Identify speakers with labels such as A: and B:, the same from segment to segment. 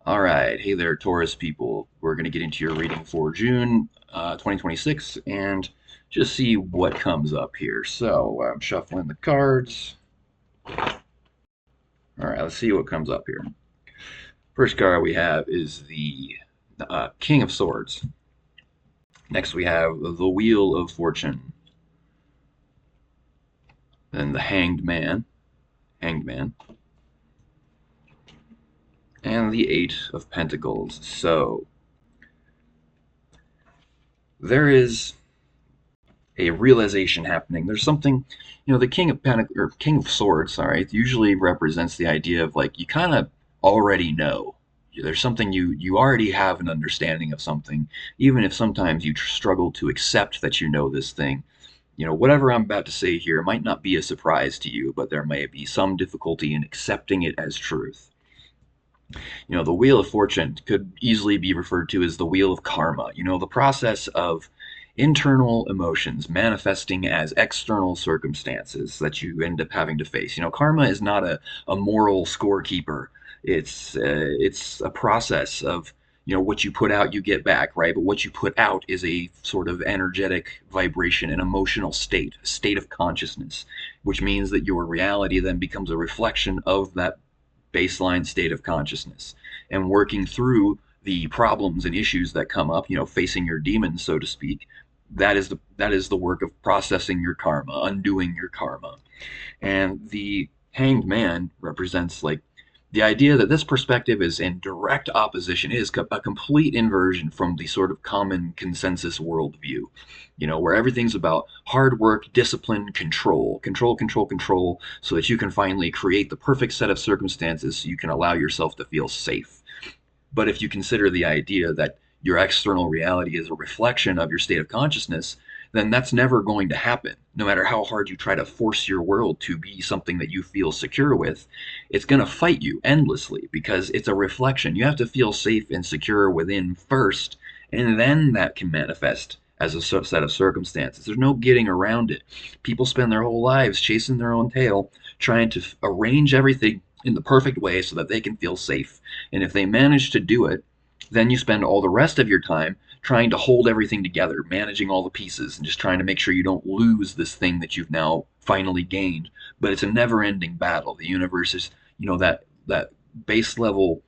A: All right. Hey there, Taurus people. We're going to get into your reading for June 2026 and just see what comes up here. So I'm shuffling the cards. All right, let's see what comes up here. First card we have is the King of Swords. Next we have the Wheel of Fortune. Then the Hanged Man, and the Eight of Pentacles. So there is a realization happening. There's something, the King of Swords, sorry, it usually represents the idea of like you kind of already know. There's something you already have an understanding of something, even if sometimes you struggle to accept that you know this thing. Whatever I'm about to say here might not be a surprise to you, but there may be some difficulty in accepting it as truth. The Wheel of Fortune could easily be referred to as the Wheel of Karma. The process of internal emotions manifesting as external circumstances that you end up having to face. Karma is not a moral scorekeeper. It's a process of what you put out you get back, right? But what you put out is a sort of energetic vibration, an emotional state, a state of consciousness, which means that your reality then becomes a reflection of that baseline state of consciousness. And working through the problems and issues that come up, facing your demons, so to speak, that is the work of processing your karma, undoing your karma. And the Hanged Man represents like the idea that this perspective is in direct opposition, is a complete inversion from the sort of common consensus worldview, where everything's about hard work, discipline, control, so that you can finally create the perfect set of circumstances so you can allow yourself to feel safe. But if you consider the idea that your external reality is a reflection of your state of consciousness, then that's never going to happen. No matter how hard you try to force your world to be something that you feel secure with, it's going to fight you endlessly because it's a reflection. You have to feel safe and secure within first, and then that can manifest as a set of circumstances. There's no getting around it. People spend their whole lives chasing their own tail, trying to arrange everything in the perfect way so that they can feel safe. And if they manage to do it, then you spend all the rest of your time trying to hold everything together, managing all the pieces, and just trying to make sure you don't lose this thing that you've now finally gained. But it's a never-ending battle. The universe is, that base level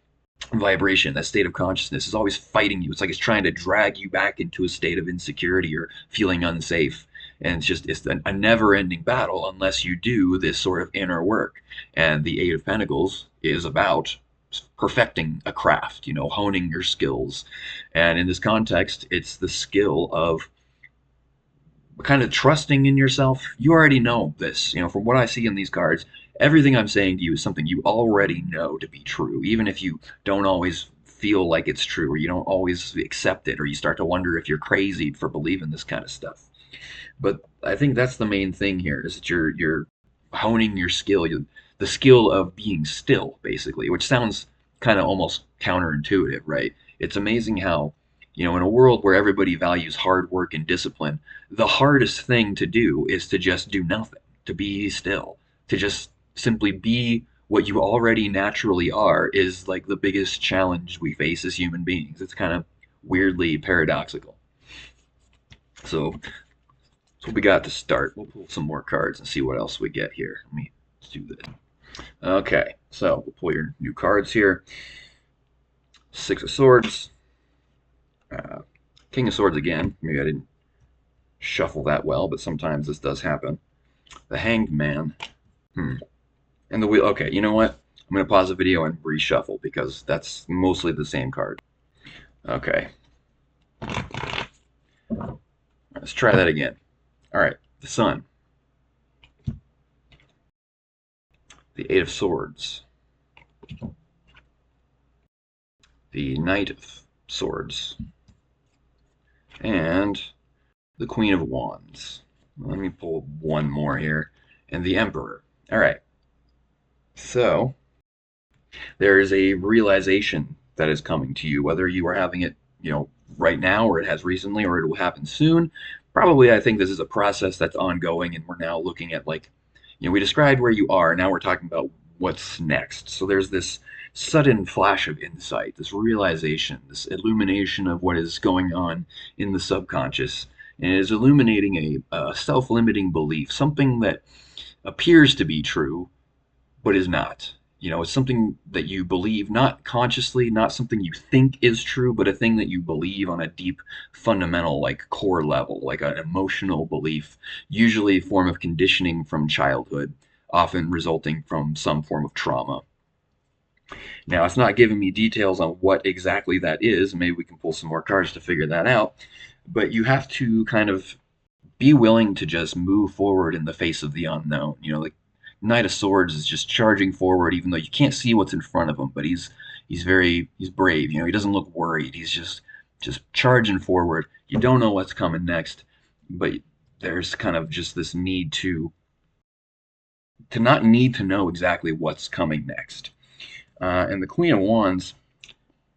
A: vibration, that state of consciousness is always fighting you. It's like it's trying to drag you back into a state of insecurity or feeling unsafe. And it's a never-ending battle unless you do this sort of inner work. And the Eight of Pentacles is about perfecting a craft, honing your skills. And in this context, it's the skill of kind of trusting in yourself. You already know this, from what I see in these cards. Everything I'm saying to you is something you already know to be true, even if you don't always feel like it's true, or you don't always accept it, or you start to wonder if you're crazy for believing this kind of stuff. But I think that's the main thing here, is that you're honing your skill, the skill of being still, basically, which sounds kind of almost counterintuitive, right? It's amazing how, in a world where everybody values hard work and discipline, the hardest thing to do is to just do nothing, to be still, to just simply be what you already naturally are is like the biggest challenge we face as human beings. It's kind of weirdly paradoxical. So that's what we got to start. We'll pull some more cards and see what else we get here. Let's do this. Okay, so we'll pull your new cards here. Six of Swords. King of Swords again. Maybe I didn't shuffle that well, but sometimes this does happen. The Hanged Man. And the Wheel. Okay, you know what? I'm going to pause the video and reshuffle because that's mostly the same card. Okay. Let's try that again. All right, the Sun. The Eight of Swords. The Knight of Swords. And the Queen of Wands. Let me pull one more here. And the Emperor. All right. So, there is a realization that is coming to you, whether you are having it, right now, or it has recently, or it will happen soon. Probably, I think this is a process that's ongoing, and we're now looking at we described where you are. Now we're talking about what's next. So there's this sudden flash of insight, this realization, this illumination of what is going on in the subconscious. And it is illuminating a self limiting belief, something that appears to be true, but is not. It's something that you believe not consciously, not something you think is true, but a thing that you believe on a deep, fundamental, like core level, like an emotional belief, usually a form of conditioning from childhood, often resulting from some form of trauma. Now, it's not giving me details on what exactly that is. Maybe we can pull some more cards to figure that out. But you have to kind of be willing to just move forward in the face of the unknown. Like Knight of Swords is just charging forward, even though you can't see what's in front of him. But he's brave. He doesn't look worried. He's just charging forward. You don't know what's coming next, but there's kind of just this need to not need to know exactly what's coming next. And the Queen of Wands,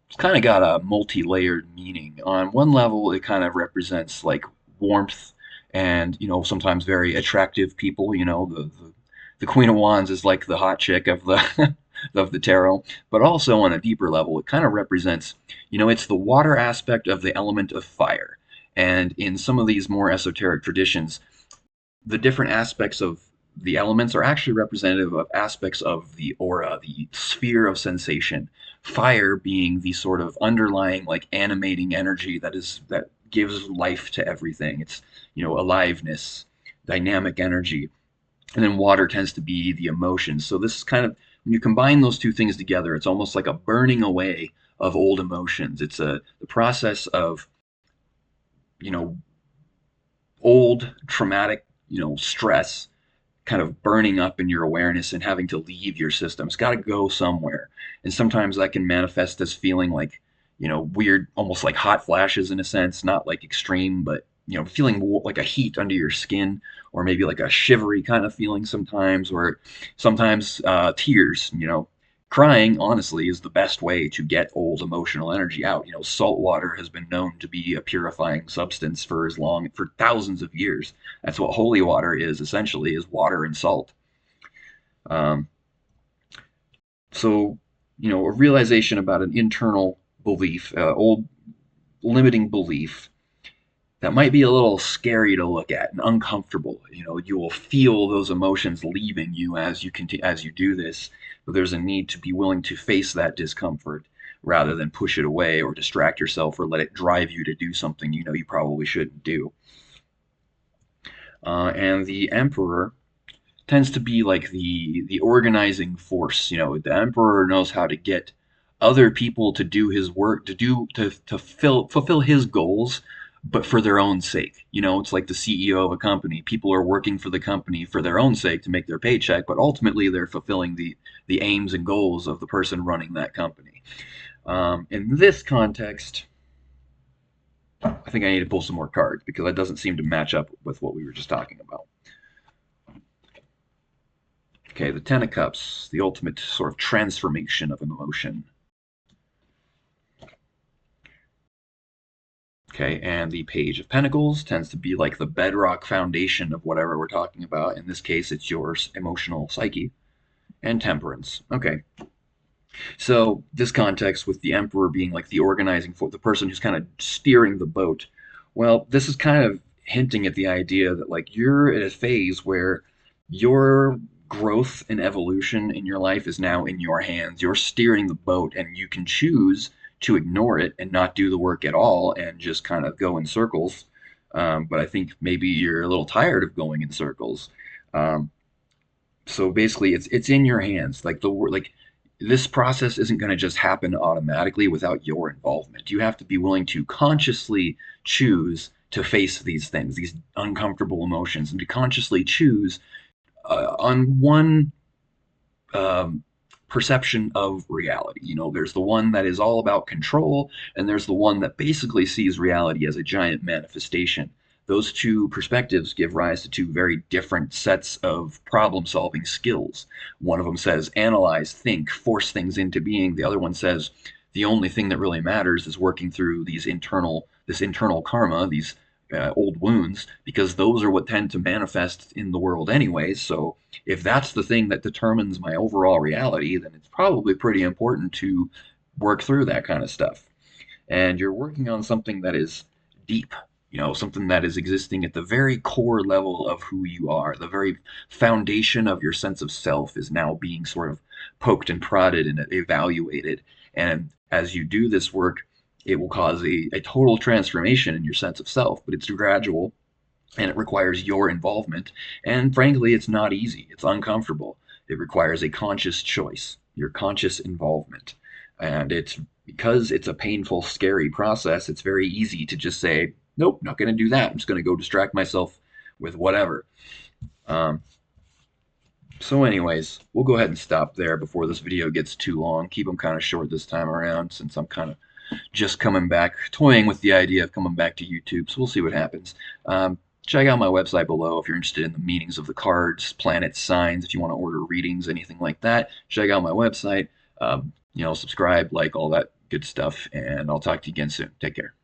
A: it's kind of got a multi-layered meaning. On one level, it kind of represents like warmth and sometimes very attractive people. The Queen of Wands is like the hot chick of the of the tarot, but also on a deeper level, it kind of represents it's the water aspect of the element of fire. And in some of these more esoteric traditions, the different aspects of the elements are actually representative of aspects of the aura, the sphere of sensation. Fire being the sort of underlying, like animating energy that gives life to everything. It's aliveness, dynamic energy, and then water tends to be the emotions. So this is kind of when you combine those two things together, it's almost like a burning away of old emotions. It's the process of you know old traumatic stress kind of burning up in your awareness and having to leave your system. It's got to go somewhere. And sometimes that can manifest as feeling like, weird, almost like hot flashes in a sense, not like extreme, but, feeling like a heat under your skin, or maybe like a shivery kind of feeling sometimes, or sometimes tears. Crying, honestly, is the best way to get old emotional energy out. Salt water has been known to be a purifying substance for thousands of years. That's what holy water is essentially, is water and salt. Um, so, a realization about an internal belief, old limiting belief that might be a little scary to look at and uncomfortable. You will feel those emotions leaving you as you do this, but there's a need to be willing to face that discomfort rather than push it away or distract yourself or let it drive you to do something you probably shouldn't do. And the Emperor tends to be like the organizing force. The Emperor knows how to get other people to do his work, to fulfill his goals, but for their own sake. It's like the CEO of a company. People are working for the company for their own sake to make their paycheck, but ultimately they're fulfilling the aims and goals of the person running that company. In this context, I think I need to pull some more cards because that doesn't seem to match up with what we were just talking about. Okay, the Ten of Cups, the ultimate sort of transformation of an emotion. Okay, and the Page of Pentacles tends to be like the bedrock foundation of whatever we're talking about. In this case, it's your emotional psyche. And Temperance. Okay, so this context with the Emperor being like the organizing for the person who's kind of steering the boat. Well, this is kind of hinting at the idea that like you're at a phase where your growth and evolution in your life is now in your hands. You're steering the boat and you can choose to ignore it and not do the work at all and just kind of go in circles. But I think maybe you're a little tired of going in circles. Um, so basically, it's in your hands. Like this process isn't going to just happen automatically without your involvement. You have to be willing to consciously choose to face these things, these uncomfortable emotions, and to consciously choose on one um, perception of reality. There's the one that is all about control, and there's the one that basically sees reality as a giant manifestation. Those two perspectives give rise to two very different sets of problem solving skills. One of them says analyze, think, force things into being. The other one says the only thing that really matters is working through this internal karma, these old wounds, because those are what tend to manifest in the world anyways. So if that's the thing that determines my overall reality, then it's probably pretty important to work through that kind of stuff. And you're working on something that is deep, something that is existing at the very core level of who you are. The very foundation of your sense of self is now being sort of poked and prodded and evaluated. And as you do this work, it will cause a total transformation in your sense of self, but it's gradual and it requires your involvement. And frankly, it's not easy, it's uncomfortable. It requires a conscious choice, your conscious involvement. And it's because it's a painful, scary process, it's very easy to just say, nope, not going to do that. I'm just going to go distract myself with whatever. Um, anyways, we'll go ahead and stop there before this video gets too long. Keep them kind of short this time around since I'm kind of just coming back, toying with the idea of coming back to YouTube. So we'll see what happens. Check out my website below if you're interested in the meanings of the cards, planets, signs, if you want to order readings, anything like that. Check out my website. Subscribe, like all that good stuff, and I'll talk to you again soon. Take care.